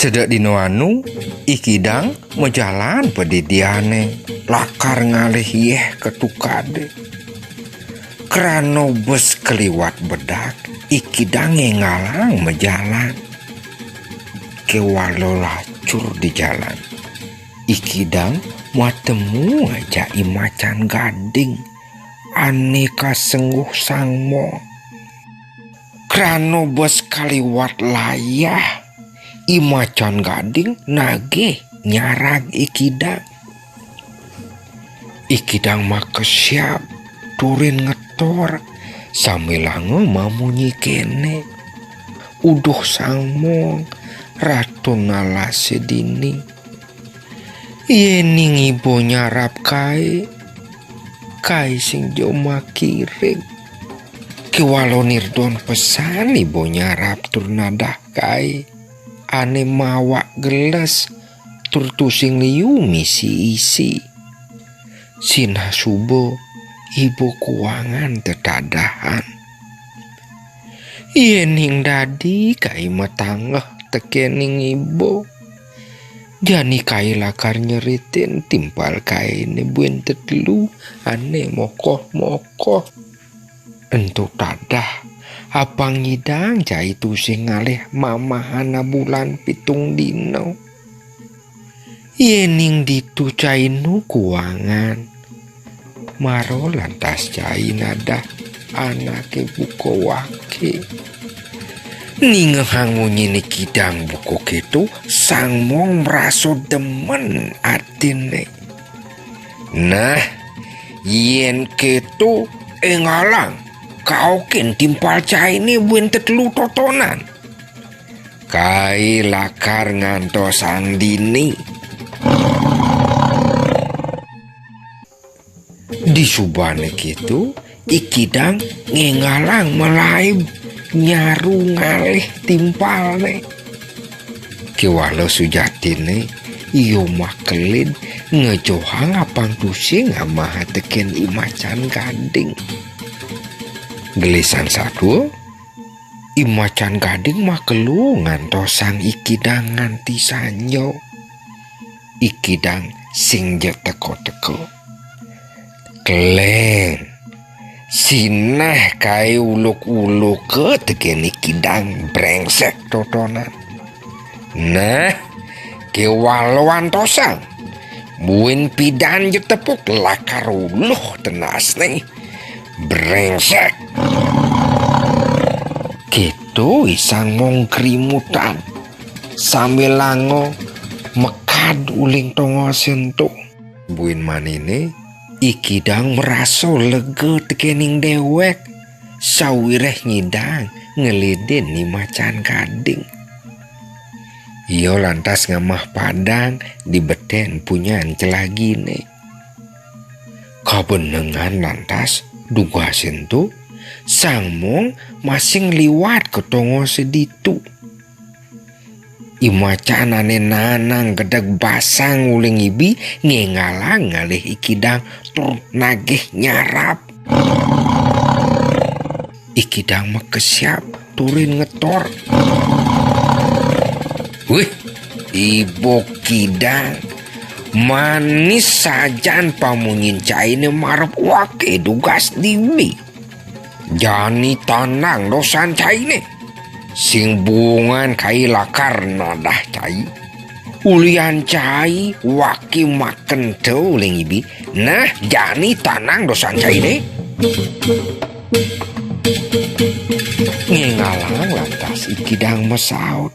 Sedek dino anu Ikidang mejalan pedidiane lakar ngalih yeh ketukade. Krano bus keliwat bedak Ikidang ngalang mejalan. Kewalo lacur di jalan. Ikidang mau temu aja imacan gading aneka sengguh sangmo. Krano bus kaliwat layah imacan gading nage nyarag Ikidang. Ikidang make siap turin ngetor sambil lango mamunyi kene. Uduh sangmong ratu nala sedini. Yening ibu nyarap kai sing joma kiring. Kiwalo nirdon pesan ibu nyarap turnadah kai. Ane mawak gelas tur tusing liu misi isi. Sinah subuh ibu kuangan tetadahan. Yening dadi kai matangeh tekening ibu. Jani kai lakar nyeritin timpal kai ne buentet lu ane mokoh-mokoh. Entuk tadah apang ngidang cai tusing ngalih mamahana bulan pitung dino. Yening ditu cai nu kuangan. Maro lantas cai nada anake buko wake. Ningehangunyi ni Ikidang buko ketu sangmong meraso demen atine. Nah, yen ketu ngalang kau ken timpal cai ni buentet lu totonan. Kai lakar ngantos sang dini. Di subane kitu Ikidang ngalang melaib nyaru ngalih timpalne. Kiwalo sujatine iyo makelin ngejohang apang tusing amah teken imacan gading. Gelisan satu imacan gading makelu ngantosang Ikidang nganti sanyo. Ikidang sing teko-teko. Keleng sinah kai uluk-uluk ke teken Ikidang brengsek totonan. Nah, kewalo antosang buin pidan tepuk lakar uluh tenas nih. Brengsek. Gitu isang mong krimutan sambil lango mekad uling tongo sentuh. Buin manine Ikidang meraso lega tekening dewek sawireh nyidang ngelidin ni macan gading. Iyo lantas ngamah padang di beten punyan celagine. Kabenengan lantas duga sentuh sangmong masing liwat ke tongo seditu. Imacan ane nanang gedeg basang uling ibi ngengalang ngalih Ikidang tur nagih nyarap. Ikidang makesiap turin ngetor. Wih, ibu Kidang manis sajan pamunyin caine marep wake dugas diwi. Jani tanang dosan caine. Sing bungan kai lakar nadah cai. Ulian cai waki maken teu uling ibi. Nah, jani tanang dosan caine. Ngengalang lantas Ikidang mesaut.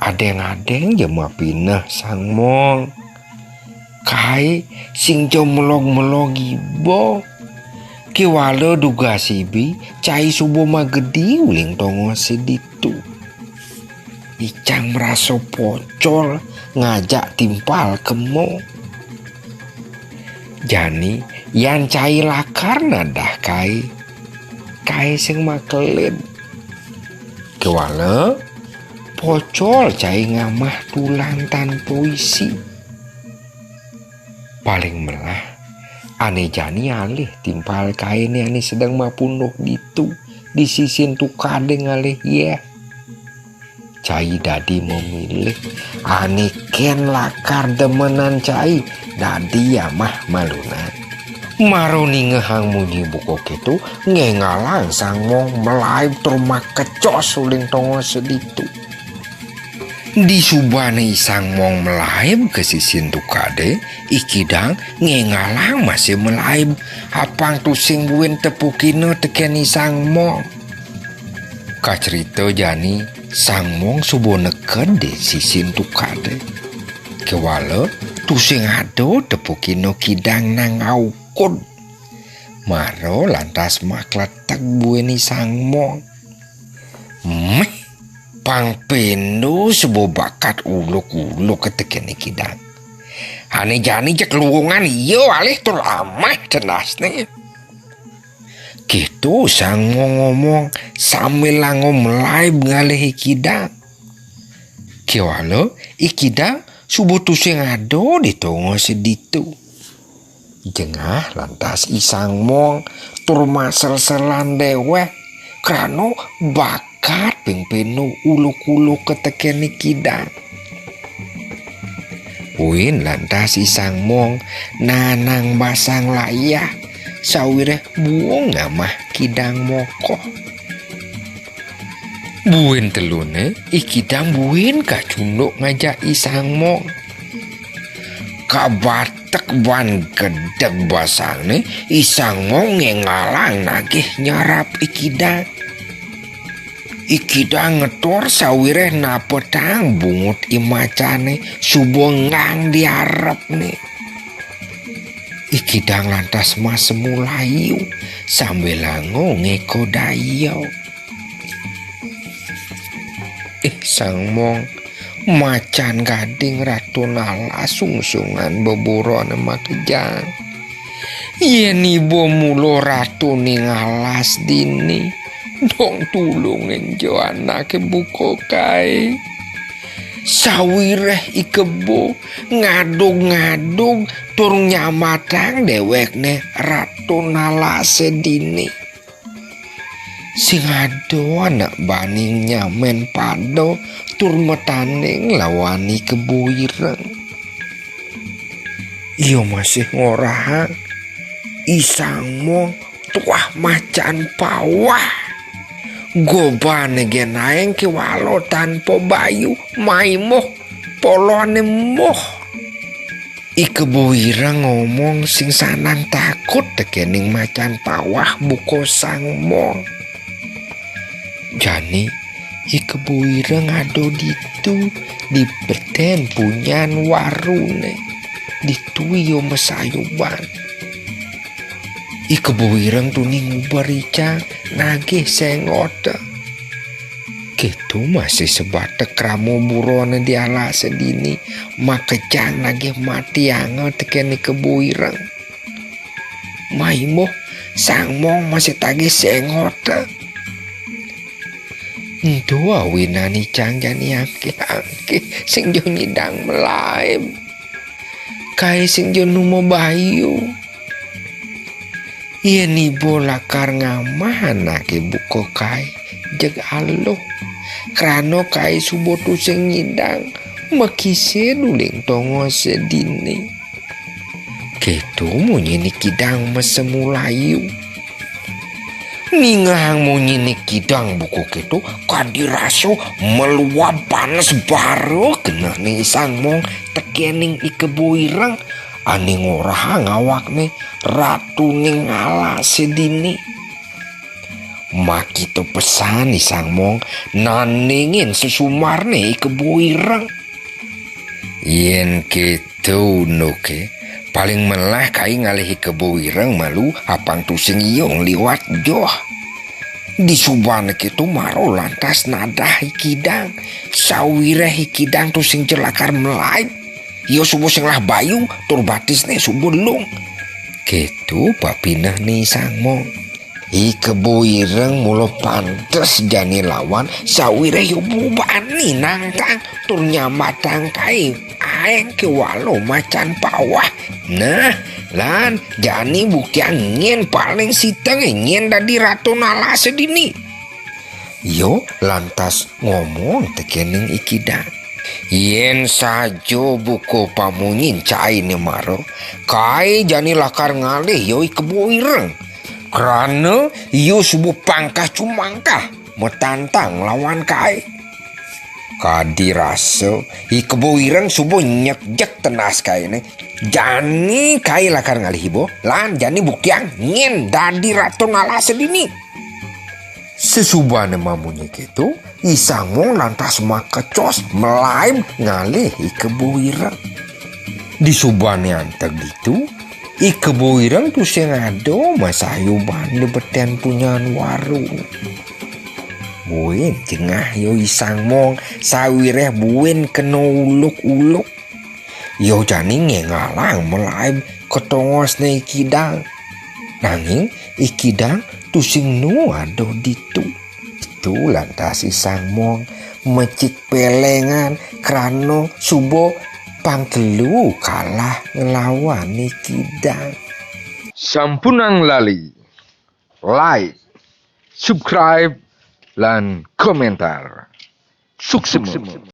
Adeng-adeng jema pinah sangmong. Kai sing jo melog-melog ibo. Kiwalo duga sibi cai subuh magedi uling tongo seditu. Icang meraso pocol ngajak timpal kemo. Jani yan cai lakar nadah kai sing makelin. Kiwalo pocol cai ngamah tulang tan puisi. Paling melah ane jani alih timpal kain ane sedang mapunuh gitu di sisin tukade ngalih ya. Cai dadi memilih aniken lakar demenan cai dadi mah malunan. Maroni ngehang munyi buko kitu ngengalang sang mong melaib turmak kecos uling tongo seditu. Di subane sang mong melaib ke sisin tukade ikidang ngengalang masih melaib apang tusing buin tepukino tekeni sang mong. Kacerita jani sang mong subo neken di sisin tukade. Kewala tusing ado tepukino kidang nang aukun. Maro lantas makletek bueni sang mong. Pang pendo sebo bakat uluk-uluk ketekeni kidang. Ane jani cek luungan iyo alih tur amah cenasne. Gitu sang mong ngomong sambil langom melaib ngalih ikidang. Kiwalo ikidang subuh tusing ado ditongo seditu. Jengah lantas isang mong tur masel-selan dewek krano bakat ping-pinu uluk-uluk ketekeni kidang. Uin lantas isang mong nanang basang layah sawire buong ngamah kidang moko. Buin telune ikidang buin kacunduk ngajak isang mong. Kabatek ban gedeg basangne isang mong ngengalang nagih nyarap ikidang. Ikidang ngetor sawire napetang bungut imacane subo ngang diarep nih. Ikidang lantas mas mulayu sambil lango ngeko dayo. Sang mong macan gading ratu nala sungsungan beburon makejang. Yen ibu mulo ratu ning alas dini dong tulungen jo anake buko kae. Sawireh ikebo ngadug-ngadug tur nyamatang dewekne ratu nala sedini. Sing ado anak baning nyamen pado tur metaning lawani kebu ireng. Iyo masih ngorahang isang mong tuah macan pawah. Gobane genaeng kiwalo tanpa bayu maimoh polone moh. Ikebu ireng ngomong sing sanang takut tekening macan pawah buko sang mong. Jani ikebu ireng ado ditu di beten punyan warune ditu yo mesayuban. Ikebu ireng tuning ubarica nagih sengote. Gitu masih sebatek ramu burone di ala sedini makejang nagih mati ange tekeni kebu ireng. Maimoh sang mong masih tagih sengote. Dua winani cangjani angke-angke sing jo nyidang melaib. Kai sing jo numo bayu. Yen ibu lakar ngamah anake buko kai jeg aloh. Krano kai subotu sing nyidang makise duling tongo sedini. Ketu munyi kidang mesemulayu. Ningang munyi kidang buku ketu kadiraso meluap panas baru kena ning sang mong tekening ikebu ireng aning ora ngawak nih ratu ning ala sedini. Makito pesan isang mong naningin sesumarne ikebu ireng. Yen ketu nuke paling melah kai ngalih kebu ireng malu apang tusing iyong liwat joh. Di subane kitu maro lantas nadah ikidang sawire ikidang tusing celakar melaib. Yo subuh sing lah bayu tur batisne subuh lung. Kitu papinah nih sang mong. Ikebu ireng mulo pantes jani lawan sawire yo bubani nangtang tur nyamatang kai aeng ke walau macan pawah. Nah lan jani bukti angin paling siteng ingin dadi ratu nala sedini. Yo lantas ngomong tekening ikidang. Yen sajo buko pamunyin cai ne maro, kai jani lakar ngalih yo ikebo ireng. Karena yo subuh pangkah cumangkah metantang lawan kai. Kadi rasa ikebo ireng subuh nyekjek tenas kai ne. Jani kai lakar ngalih ibo, lan jani bukyang nyen dadi ratu ngalah sedini. Sesubane mamunye gitu, Isangmong lantas makecos melaim ngalih ikebo ireng. Di subane anteg gitu, ikebo ireng tuh sing ado masayu bande beten punyaan warung. Buin jengah yo Isangmong sawireh buin kena uluk-uluk. Yo jani ngalang melaim ketongos ne ikidang. Nanging ikidang tuh sing nu ado ditu. Itu lantas Isangmong mecik pelengan krano subo pangkelu kalah ngelawan ikidang. Sampunang lali like, subscribe, lan komentar. Sukses.